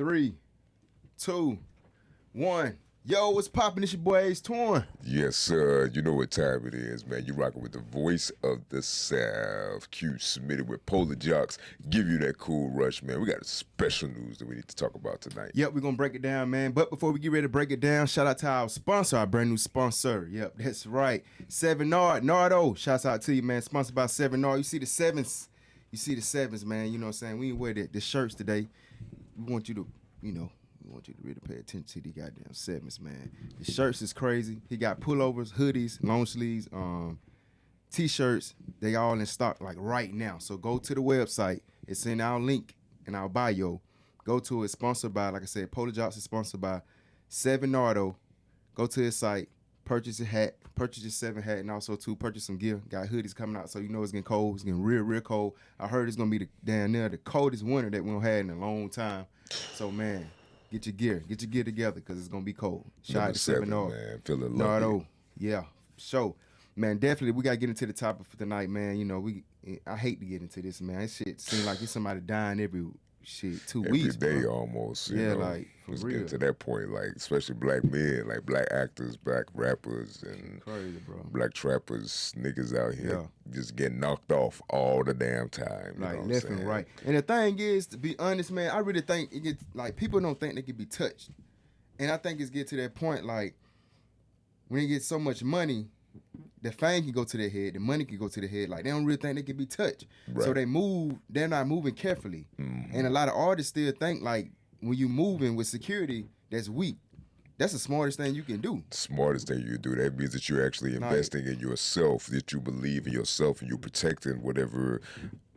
3, 2, 1. Yo, what's poppin'? It's your boy Ace Torn. Yes, sir. You know what time it is, man. You rocking with the voice of the South. Q submitted with Polar Joqs. Give you that cool rush, man. We got a special news that we need to talk about tonight. Yep, we're gonna break it down, man. But before we get ready to break it down, shout out to our sponsor, our brand new sponsor. Yep, that's right. 7Nard, Nardo. Shouts out to you, man. Sponsored by 7Nard. You see the sevens. You see the sevens, man. You know what I'm saying? We ain't wear the shirts today. We want you to, we want you to really pay attention to the goddamn sevens, man. The shirts is crazy. He got pullovers, hoodies, long sleeves, t-shirts. They all in stock like right now. So go to the website. It's in our link in our bio. Go to it. Sponsored by, like I said, Polar Joqs is sponsored by 7Nardo. Go to his site. Purchase a hat. Purchase your 7 hat, and also to purchase some gear. Got hoodies coming out, so you know it's getting cold. It's getting real, real cold. I heard it's gonna be down there the coldest winter that we've had in a long time. So man, get your gear together because it's gonna be cold. Shout out to 7Nardo, man. Feeling Nardo, yeah. So man, definitely we gotta get into the topic for tonight, man. You know I hate to get into this, man. This shit seems like it's somebody dying every 2 weeks, every day bro. almost. Yeah, know, like for it's real. getting to that point, like especially black men, like black actors, black rappers, and Crazy, bro. black trappers, niggas out here just getting knocked off all the damn time. You Like know what left I'm and saying? right. And the thing is, to be honest, man, I really think it gets like people don't think they can be touched, and I think it's get to that point like when you get so much money. The fame can go to their head, the money can go to their head. Like they don't really think they can be touched, Right. so they're not moving carefully. And a lot of artists still think like when you moving with security, that's weak. That's the smartest thing you can do. Smartest thing you do. That means that you're actually investing in yourself, that you believe in yourself, and you're protecting whatever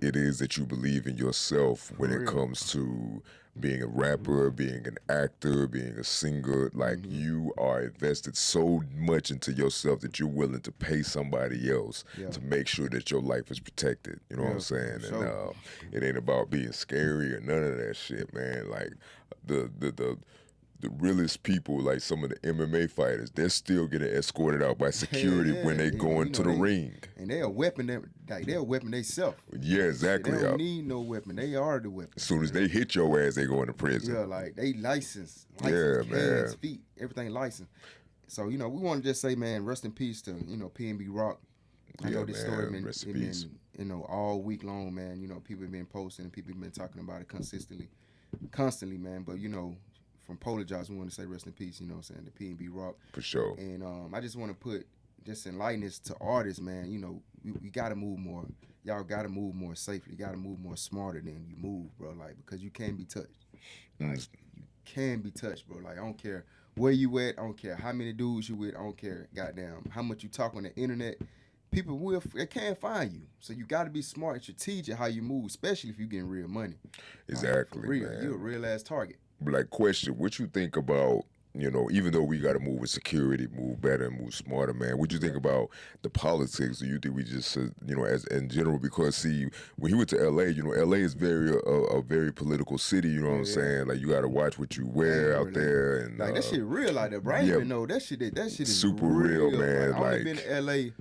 it is that you believe in yourself when it comes to being a rapper, being an actor, being a singer. Like you are invested so much into yourself that you're willing to pay somebody else to make sure that your life is protected. You know what I'm saying? Sure. And it ain't about being scary or none of that shit, man. Like the realest people, like some of the MMA fighters, they're still getting escorted out by security when they go into the ring. And they're a weapon themselves. Yeah, exactly. They don't need no weapon. They are the weapon. As soon as they hit your ass, they go into prison. Yeah, like they licensed Yeah, hands, man. feet, everything licensed. So, we want to just say, man, rest in peace to, PNB Rock. I know this story been, all week long, man. People have been posting and people have been talking about it constantly, man. But, from Polar Joqs, we want to say rest in peace, the PNB Rock. For sure. And I just want to put, just enlighten this to artists, man. We got to move more. Y'all got to move more safely. You got to move more smarter than you move, bro. Like, because you can be touched. Like, you can be touched, bro. Like, I don't care where you at. I don't care how many dudes you with. I don't care, goddamn, how much you talk on the internet. People they can't find you. So you got to be smart and strategic how you move, especially if you're getting real money. Exactly, like, for real. man. You're a real-ass target. Like, question, what you think about, even though we got to move with security, move better and move smarter, man, what you think about the politics? Do you think we just, as in general, because see, when he went to LA, LA is a very political city, you know what I'm saying? Like, you got to watch what you wear out there. And like, that shit real out there, bro. I didn't even know that shit is super real, man. Like, I've only been to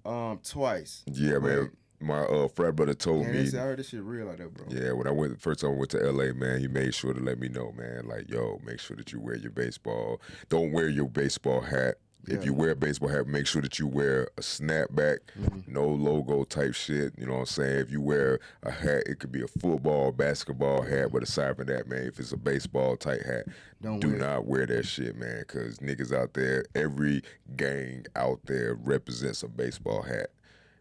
LA twice. Yeah, man. My frat brother told me. I heard this shit real out there, bro. Yeah, when I first time I went to LA, man, he made sure to let me know, man. Like, yo, make sure that you wear your baseball. Don't wear your baseball hat. If you wear a baseball hat, make sure that you wear a snapback, no logo type shit. You know what I'm saying? If you wear a hat, it could be a football, basketball hat. But aside from that, man, if it's a baseball type hat, do not wear that shit, man. Because niggas out there, every gang out there represents a baseball hat.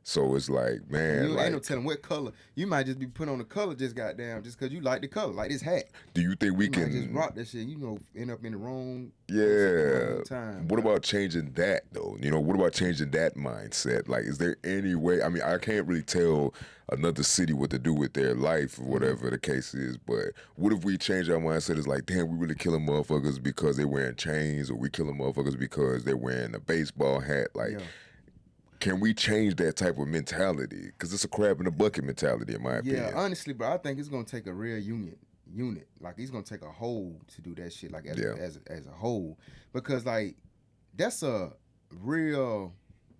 So it's like, man, you ain't no telling what color. You might just be putting on the color just because you like the color, like this hat. Do you think we you can might just rock that shit? End up in the wrong time. What about changing that though? What about changing that mindset? Like, is there any way? I mean, I can't really tell another city what to do with their life or whatever the case is, but what if we change our mindset? It's like, damn, we really killing motherfuckers because they're wearing chains, or we killing motherfuckers because they're wearing a baseball hat, like. Can we change that type of mentality? Because it's a crab in the bucket mentality, in my opinion. Yeah, honestly, bro, I think it's gonna take a real unit. Like, it's gonna take a whole to do that shit. Like, as a whole, because like that's a real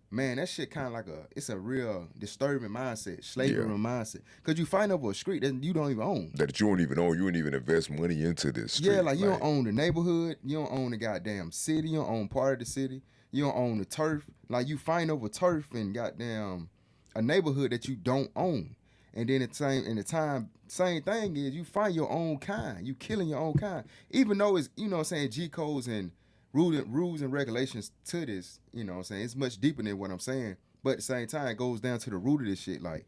man, that shit kind of like it's a real disturbing mindset, slavery Yeah. mindset. Cause you fight over a street that you don't even own. That you don't even own. You don't even invest money into this street. Yeah, like you don't own the neighborhood, you don't own the goddamn city, you don't own part of the city, you don't own the turf. Like you fight over turf and goddamn a neighborhood that you don't own. And then same thing is you find your own kind. You killing your own kind. Even though it's, you know what I'm saying, G codes and rules and regulations to this, you know what I'm saying, it's much deeper than what I'm saying. But at the same time, it goes down to the root of this shit. Like,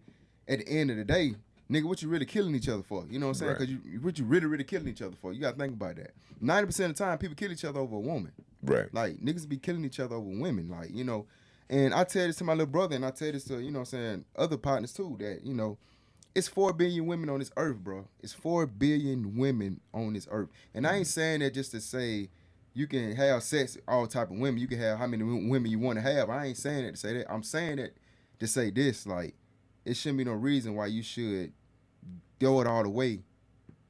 at the end of the day, nigga, what you really killing each other for? You know what I'm saying? Right. Because what you really killing each other for? You gotta think about that. 90% of the time, people kill each other over a woman. Right. Like, niggas be killing each other over women. Like, you know, and I tell this to my little brother, and I tell this to, you know what I'm saying, other partners too, that, you know, it's 4 billion women on this earth, bro. It's 4 billion women on this earth. And I ain't saying that just to say you can have sex with all type of women. You can have how many women you want to have. I ain't saying that to say that. I'm saying that to say this, like, it shouldn't be no reason why you should go it all the way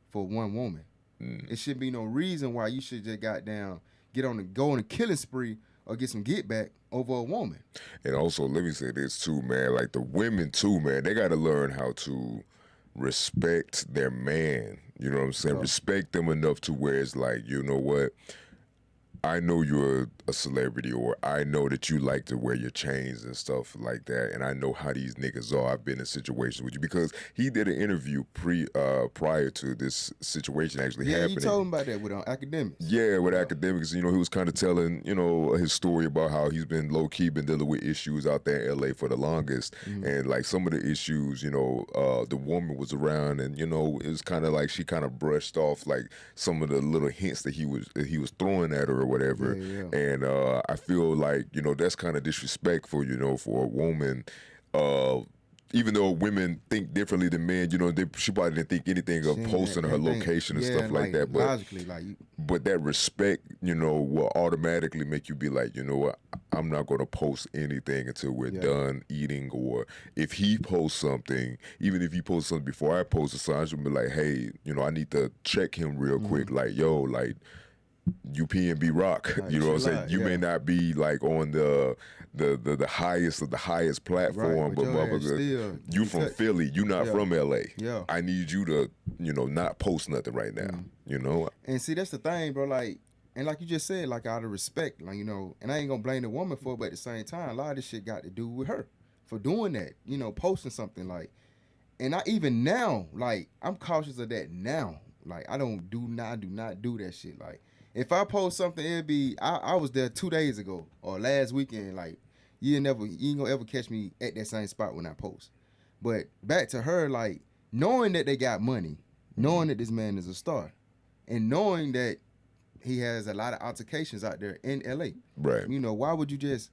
for one woman. It should be no reason why you should just go on a killing spree or get some get back over a woman. And also, let me say this too, man. Like the women too, man. They got to learn how to respect their man. You know what I'm saying? Yeah. Respect them enough to where it's like, you know what? I know you're a celebrity, or I know that you like to wear your chains and stuff like that, and I know how these niggas are. I've been in situations with you because he did an interview prior to this situation actually happening. Yeah, you told him about that with academics. Yeah, with academics, you know, he was kind of telling, you know, his story about how he's been low key been dealing with issues out there in LA for the longest, and like some of the issues, you know, the woman was around, and you know, it was kind of like she kind of brushed off like some of the little hints that he was throwing at her or whatever, and I feel like, you know, that's kind of disrespectful, you know, for a woman. Even though women think differently than men, you know, she probably didn't think anything of posting her location and stuff like that. But logically, like but that respect, you know, will automatically make you be like, you know what, I'm not going to post anything until we're done eating. Or if he posts something, even if he posts something before I post it, so I should be like, hey, you know, I need to check him real quick. Like, yo, like, you PNB rock, you know what I'm saying? You may not be like on the highest of the highest platform, but motherfucker, you from Philly, you not from LA. Yeah. I need you to, you know, not post nothing right now. You know? And see, that's the thing, bro. Like, and like you just said, like out of respect, like, you know, and I ain't gonna blame the woman for it, but at the same time, a lot of this shit got to do with her for doing that, you know, posting something like. And I even now, like, I'm cautious of that now. Like, I do not do that shit. Like, if I post something, it'd be I was there 2 days ago or last weekend. Like, you ain't gonna ever catch me at that same spot when I post. But back to her, like, knowing that they got money, knowing that this man is a star, and knowing that he has a lot of altercations out there in LA. Right. You know, why would you just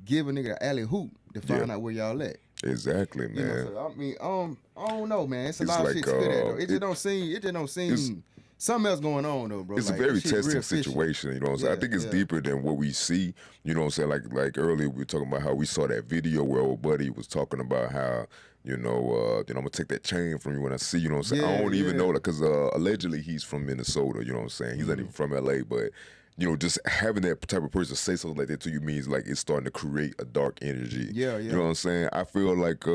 give a nigga an alley hoop to find out where y'all at? Exactly, man. You know, so, I mean, I don't know, man. It's a lot of shit to that though. It just don't seem something else going on though, bro. It's like, a very testing situation, you know what I'm saying? I think it's deeper than what we see, you know what I'm saying? Like earlier we were talking about how we saw that video where old buddy was talking about how, you know, I'm gonna take that chain from you when I see you, you know what I'm saying? I don't even know that, because allegedly he's from Minnesota, you know what I'm saying? He's not even from LA, but you know, just having that type of person say something like that to you means like it's starting to create a dark energy. Yeah. You know what I'm saying? I feel like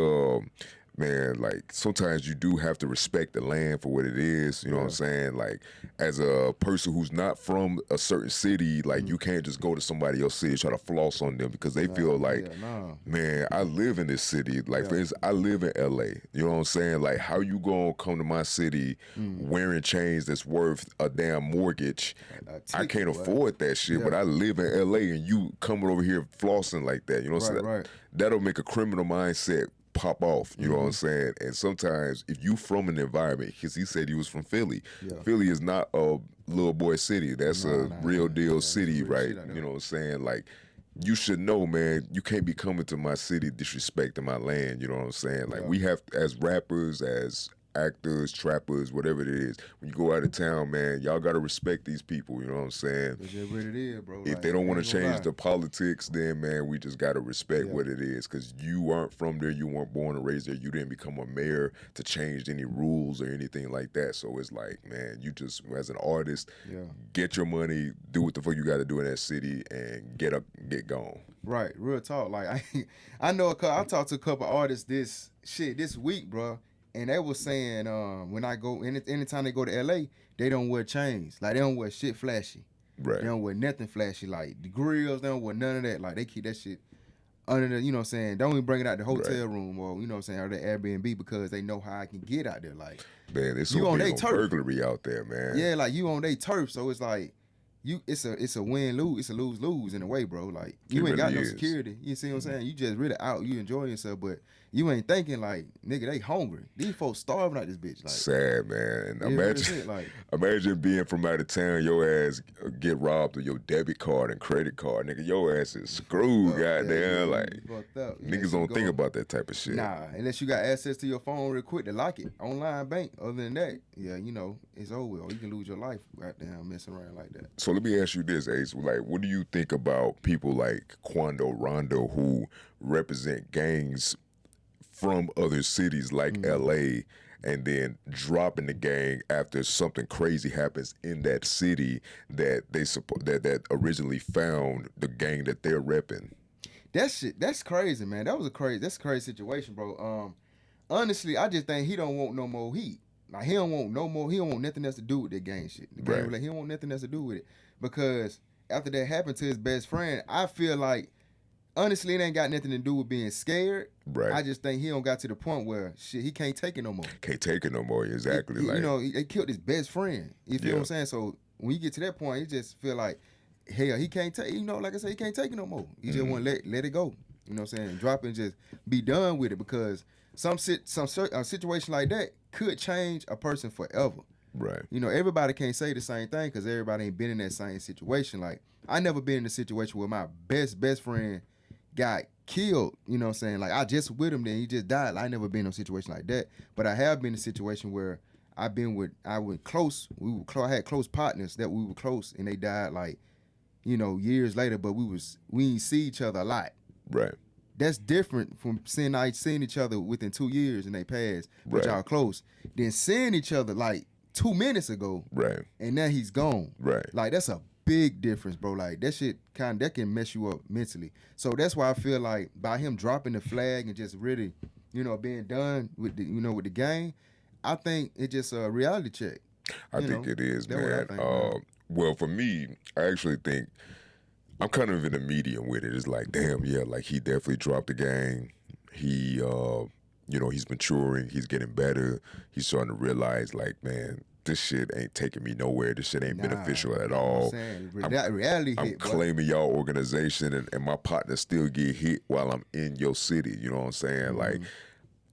man, like sometimes you do have to respect the land for what it is, you know what I'm saying? Like as a person who's not from a certain city, like you can't just go to somebody else's city and try to floss on them because they feel like, man, I live in this city. Like for instance, I live in LA, you know what I'm saying? Like how you gonna come to my city wearing chains that's worth a damn mortgage? I can't afford that shit, but I live in LA and you coming over here flossing like that, you know what I'm saying? Right. That'll make a criminal mindset pop off, you know what I'm saying? And sometimes if you from an environment, because he said he was from Philly, Philly is not a little boy city. That's a real deal city, right? You know what I'm saying? Like, you should know, man, you can't be coming to my city disrespecting my land, you know what I'm saying? Like, we have, as rappers, as actors, trappers, whatever it is, when you go out of town, man, y'all gotta respect these people, you know what I'm saying? That's just what it is, bro. If like, they don't want to change the politics, then man, we just gotta respect what it is, because you aren't from there, you weren't born and raised there, you didn't become a mayor to change any rules or anything like that. So it's like, man, you just, as an artist, get your money, do what the fuck you gotta do in that city, and get gone. Right, real talk. Like I know I talked to a couple artists this week, bro, and they was saying when I go anytime they go to LA, they don't wear chains. Like they don't wear shit flashy. They Right, don't wear nothing flashy. Like the grills, they don't wear none of that. Like they keep that shit under the, you know what I'm saying, don't even bring it out the right. hotel room or, you know what I'm saying, or the Airbnb because they know how I can get out there. Like, Man, there's you so on big they on turf. burglary out there, man. Yeah, like you on they turf. So it's like it's a win lose. It's a lose lose in a way, bro. Like It you ain't got really no is. security. You see what I'm saying? You just really out. You enjoying yourself, but you ain't thinking like, nigga, they hungry. These folks starving out this bitch. Like, Sad, man. yeah, real shit. Like, Imagine being from out of town, your ass get robbed of your debit card and credit card, nigga. Your ass is screwed, goddamn. yeah, Like you fucked up. Yeah, niggas shit don't think go. about that type of shit. Nah, unless you got access to your phone real quick to lock it. Online bank. Other than that, yeah, you know, it's over. Or you can lose your life right down messing around like that. So let me ask you this, Ace. Like, what do you think about people like Quando Rondo who represent gangs from other cities like LA and then dropping the gang after something crazy happens in that city that they support that originally found the gang that they're repping? That shit, that's crazy, man. That's a crazy situation, bro. Honestly, I just think he don't want no more heat. Like he don't want no more. He don't want nothing else to do with that gang shit. The gang, Right. like, he don't want nothing else to do with it because after that happened to his best friend, I feel like honestly it ain't got nothing to do with being scared. Right. I just think he don't got to the point where shit he can't take it no more. Can't take it no more. Exactly. Like, You know, they killed his best friend. You feel Yeah. what I'm saying? So when you get to that point, you just feel like, hell, he can't take. You know, like I said, he can't take it no more. He just want to let it go. You know what I'm saying? Drop it and just be done with it because a situation like that could change a person forever. right. You know, everybody can't say the same thing because everybody ain't been in that same situation. Like I never been in a situation where my best friend got killed. You know what I'm saying? Like I just with him, then he just died. I never been in a situation like that. But I have been in a situation where I went close. I had close partners that we were close, and they died like, you know, years later. But we didn't see each other a lot. Right. That's different from seeing each other within 2 years and they passed, but Right. y'all close. Then seeing each other like 2 minutes ago, Right. and now he's gone. Right. Like that's a big difference, bro. Like that shit that can mess you up mentally. So that's why I feel like by him dropping the flag and just really, you know, being done with with the game, I think it's just a reality check. I think it is, that's what I man. think, man. Well, for me, I actually think I'm kind of in the medium with it. It's like, damn, yeah, like he definitely dropped the gang. He, he's maturing. He's getting better. He's starting to realize, like, man, this shit ain't taking me nowhere. This shit ain't beneficial at You know what all. I'm saying? Reality I'm hit, boy. claiming y'all organization and my partner still get hit while I'm in your city. You know what I'm saying? Like,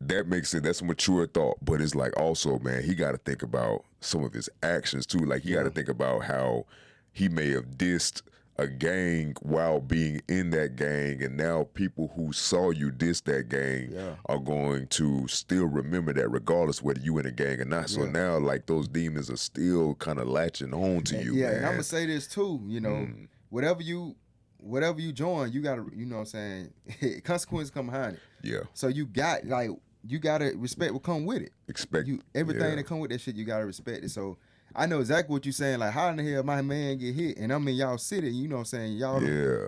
that makes it, that's a mature thought. But it's like also, man, he got to think about some of his actions too. Like, he got to think about how he may have dissed a gang while being in that gang, and now people who saw you diss that gang are going to still remember that regardless whether you in a gang or not. So now like those demons are still kind of latching on to you, man. And I'm gonna say this too, you know, whatever you join, you gotta, you know what I'm saying, consequences come behind it. Yeah. So you gotta respect what come with it. Expect Everything that come with that shit, you gotta respect it. So I know exactly what you're saying. Like, how in the hell my man get hit and I'm in y'all city? You know what I'm saying? Y'all,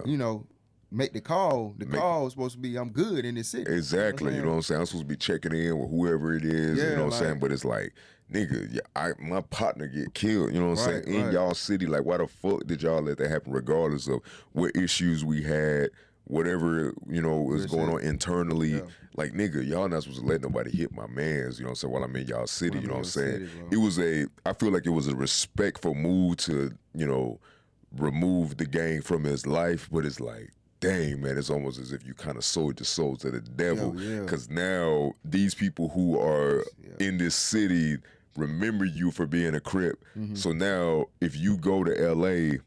you know, make the call. The call is supposed to be I'm good in this city. Exactly. You know what I'm saying? I'm supposed to be checking in with whoever it is. You know what I'm saying? But it's like, nigga, my partner get killed. You know what I'm saying? In y'all city. Like, why the fuck did y'all let that happen? Regardless of what issues we had, whatever, you know, was going on internally. Like, nigga, y'all not supposed to let nobody hit my mans, you know what I'm saying, while I'm in y'all city, you know what I'm saying? I feel like it was a respectful move to, you know, remove the gang from his life, but it's like, dang, man, it's almost as if you kind of sold your soul to the devil. Because now these people who are in this city remember you for being a Crip. So now if you go to LA,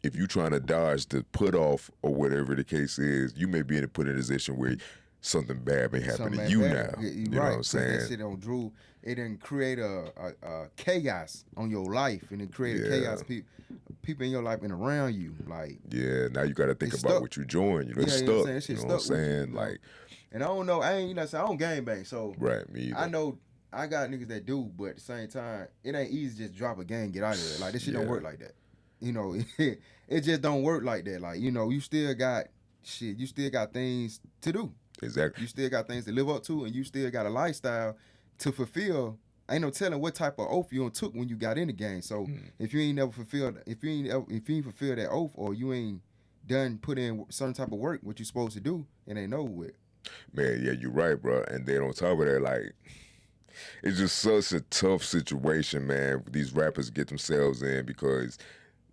if you trying to dodge the put off or whatever the case is, you may be put in a position where something bad may happen to you now. You know what I'm saying? That shit on Drew, it didn't create a chaos on your life, and it created chaos people in your life and around you. Like, now you got to think about what you join. You know, it's stuck. You know what I'm saying? Like, and I don't know. I ain't, you know, I don't gangbang, so me either. I know I got niggas that do, but at the same time, it ain't easy to just drop a gang, get out of there. Like, this shit don't work like that. You know, it just don't work like that. Like, you know, you still got shit, you still got things to do. Exactly. You still got things to live up to, and you still got a lifestyle to fulfill. Ain't no telling what type of oath you done took when you got in the game. So if you ain't never fulfilled, if you ain't fulfilled that oath, or you ain't done put in certain type of work, what you supposed to do, it ain't over with. Man, yeah, you're right, bro. And then on top of that, like, it's just such a tough situation, man. These rappers get themselves in because,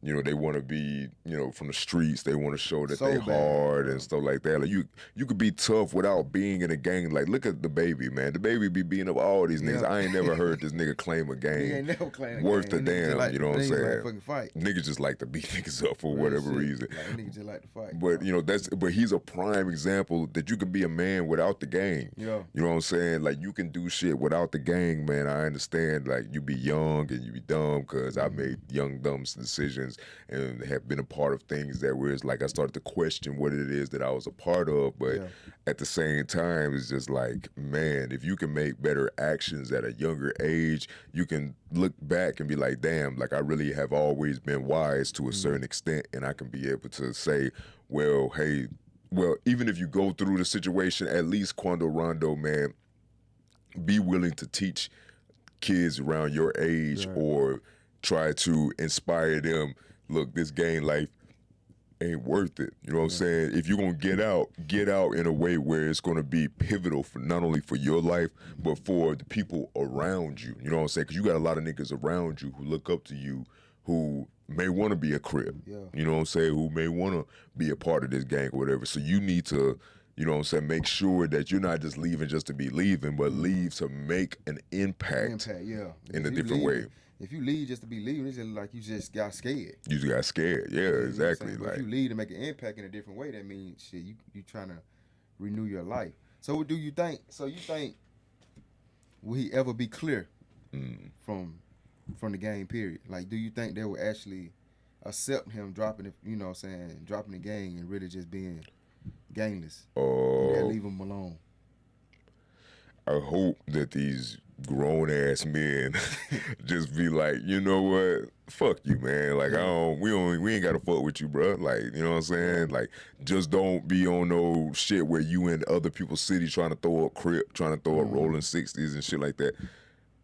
you know, they want to be, you know, from the streets. They want to show that So they bad, hard bro. and stuff like that. Like you could be tough without being in a gang. Like, look at the baby, man. The baby be beating up all these niggas. Yeah. I ain't never heard this nigga claim a He gang ain't never claimed a worth game. a Niggas just damn. like You know what I'm niggas saying? like fucking fight. Niggas just like to beat niggas up for Real whatever shit. reason. Like, niggas just like to fight. But bro. you know but he's a prime example that you can be a man without the gang. Yeah. You know what I'm saying? Like you can do shit without the gang, man. I understand. Like you be young and you be dumb because I made young dumb decisions and have been a part of things that where it's like I started to question what it is that I was a part of. But Yeah. at the same time, it's just like, man, if you can make better actions at a younger age, you can look back and be like, damn, like I really have always been wise to a certain extent, and I can be able to say, well, hey, well, even if you go through the situation, at least Quando Rondo, man, be willing to teach kids around your age Right. or try to inspire them. Look, this gang life ain't worth it. You know what I'm saying? If you're gonna get out in a way where it's gonna be pivotal for not only for your life, but for the people around you. You know what I'm saying? Because you got a lot of niggas around you who look up to you who may want to be a crib. Yeah. You know what I'm saying? Who may want to be a part of this gang or whatever. So you need to, you know what I'm saying, make sure that you're not just leaving just to be leaving, but leave to make an impact Yeah. in a If you different way. If you leave just to be leaving, it's just like you just got scared. You just got scared. Yeah, You know what I'm exactly. saying? But Like, if you leave to make an impact in a different way, that means shit, you trying to renew your life. So what do you think? So you think will he ever be clear from the game period? Like, do you think they will actually accept him dropping it, you know what I'm saying, dropping the gang and really just being gangless? And they'll leave him alone. I hope that these grown ass men just be like, you know what? Fuck you, man. Like we ain't gotta fuck with you, bro. Like, you know what I'm saying? Like, just don't be on no shit where you in other people's city trying to throw a crip, trying to throw a rolling 60s and shit like that.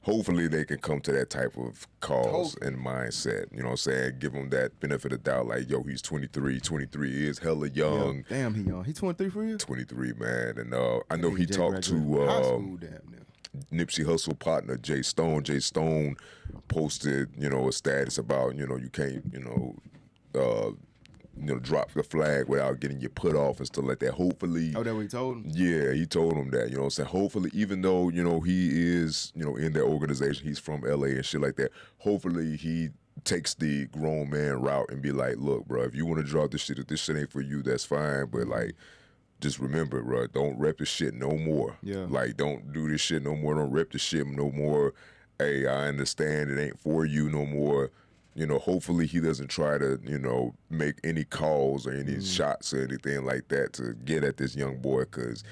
Hopefully they can come to that type of cause and mindset. You know what I'm saying? Give them that benefit of doubt. Like, yo, he's 23. 23 is hella young. Yeah. Damn, he young. He 23 for you? 23, man. And I know he just talked to graduated high school, damn near. Nipsey Hussle partner Jay Stone. Jay Stone posted, you know, a status about, you know, you can't, drop the flag without getting your put off and stuff like that. Hopefully, Oh, that what he told him? yeah, he told him that. You know what I'm saying? Hopefully, even though, you know, he is, you know, in that organization, he's from LA and shit like that. Hopefully, he takes the grown man route and be like, look, bro, if you want to drop this shit, if this shit ain't for you, that's fine. But like, just remember, bro, don't rep this shit no more. Yeah. Like, don't do this shit no more. Don't rep this shit no more. Hey, I understand it ain't for you no more. You know, hopefully he doesn't try to, you know, make any calls or any shots or anything like that to get at this young boy, because,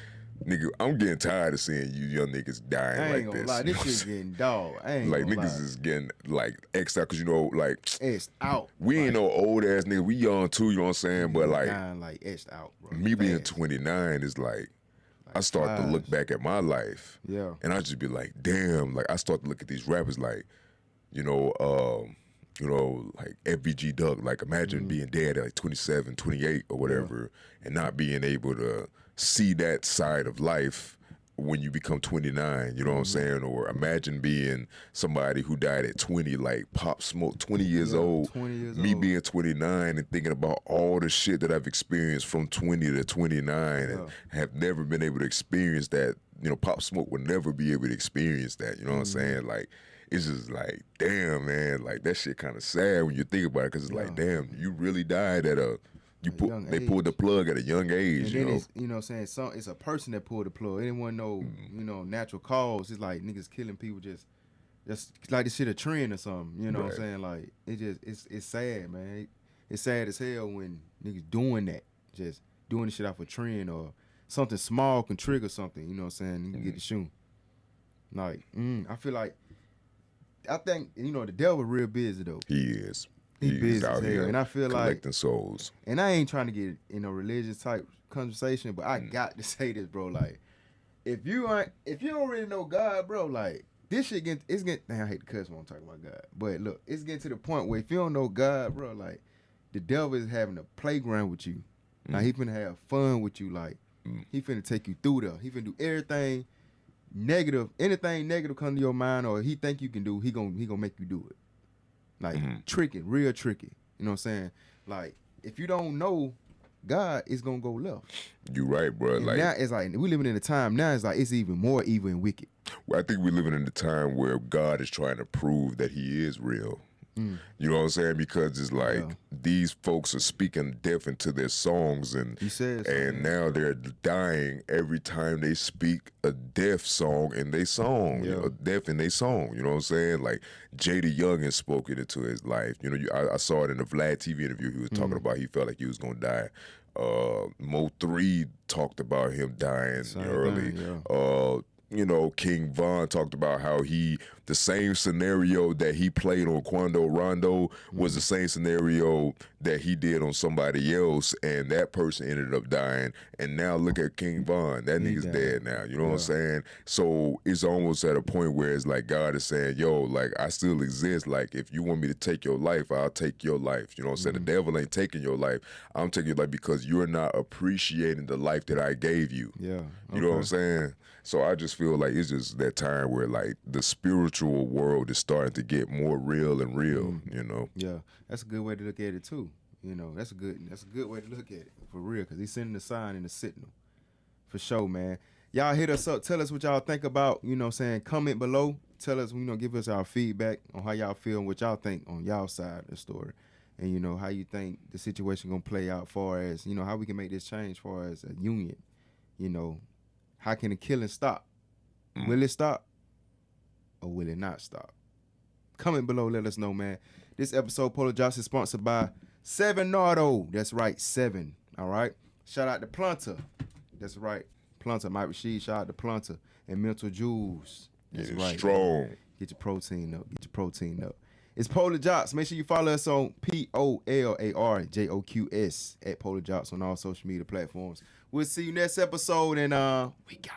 nigga, I'm getting tired of seeing you young niggas dying I ain't like gonna this. lie, You this know shit getting dog. I ain't like, gonna niggas lie. is getting, like, X'd out, because, you know, like, Etched out. we ain't no old-ass niggas. We young, too, you know what I'm saying? But, like, dying like etched out, bro. me being Fast. 29 is like I start to look back at my life, Yeah. and I just be like, damn. Like, I start to look at these rappers like, like FBG Duck. Like, imagine being dead at like 27, 28 or whatever, and not being able to see that side of life when you become 29. You know what I'm saying? Or imagine being somebody who died at 20, like Pop Smoke, 20 years old. 20 years me old. being 29 and thinking about all the shit that I've experienced from 20 to 29 and have never been able to experience that. You know, Pop Smoke would never be able to experience that. You know what I'm saying? Like, it's just like, damn, man, like that shit kind of sad when you think about it, because it's like, damn, you really died at they pulled the plug at a young age. And you then know, it's, you know what I'm saying, it's a person that pulled the plug. Anyone know, you know, natural cause. It's like niggas killing people just like this shit a trend or something. You know what I'm saying? Like, it's sad, man. It's sad as hell when niggas doing that. Just doing the shit off a trend, or something small can trigger something, you know what I'm saying? You can get the shoe. Like, I think, you know, the devil real busy though. he is. He He's busy out as hell. here And I feel like, collecting souls. and I ain't trying to get in a religious type conversation, but I got to say this, bro. Like, if you don't really know God, bro, like this shit it's getting. Damn, I hate to cuss when I'm talking about God, but look, it's getting to the point where if you don't know God, bro, like the devil is having a playground with you. Like he finna have fun with you. Like he finna take you through there. He finna do everything negative. Anything negative come to your mind or he think you can do, he gonna make you do it. Like tricky, real tricky. You know what I'm saying? Like if you don't know God, it's gonna go left. You right, bro. And Like now it's like we living in a time now. It's like it's even more evil and wicked. I think we're living in a time where God is trying to prove that He is real. You know what I'm saying? Because it's like these folks are speaking death into their songs, and now they're dying every time they speak a death song in their song, death in their song. You know what I'm saying? Like Jada Young has spoken into his life. You know, I saw it in the Vlad TV interview. He was talking about he felt like he was gonna die. Mo3 talked about him dying early. You know, King Von talked about how the same scenario that he played on Quando Rondo was the same scenario that he did on somebody else, and that person ended up dying. And now look at King Von. That nigga's dead now. You know what I'm saying? So it's almost at a point where it's like God is saying, yo, like, I still exist. Like, if you want me to take your life, I'll take your life. You know what I'm saying? The devil ain't taking your life. I'm taking your life because you're not appreciating the life that I gave you. Yeah. You know what I'm saying? So I just feel like it's just that time where like the spiritual world is starting to get more real and real, you know? Yeah, that's a good way to look at it too. You know, that's a good way to look at it for real, because he's sending the sign and the signal. For sure, man. Y'all hit us up. Tell us what y'all think about, you know what I'm saying? Comment below. Tell us, you know, give us our feedback on how y'all feel and what y'all think on y'all side of the story. And, you know, how you think the situation gonna play out far as, you know, how we can make this change far as a union, you know. How can the killing stop? Will it stop or will it not stop? Comment below, let us know, man. This episode, Polo Joqs, is sponsored by 7 Nardo. That's right, 7. All right. Shout out to Plunter. That's right. Plunter, Mike Rashid, shout out to Plunter. And Mental Jewels. That's right. Strong. Get your protein up. Get your protein up. It's Polo Joqs. Make sure you follow us on POLARJOQS at Polo Joqs on all social media platforms. We'll see you next episode, and we go.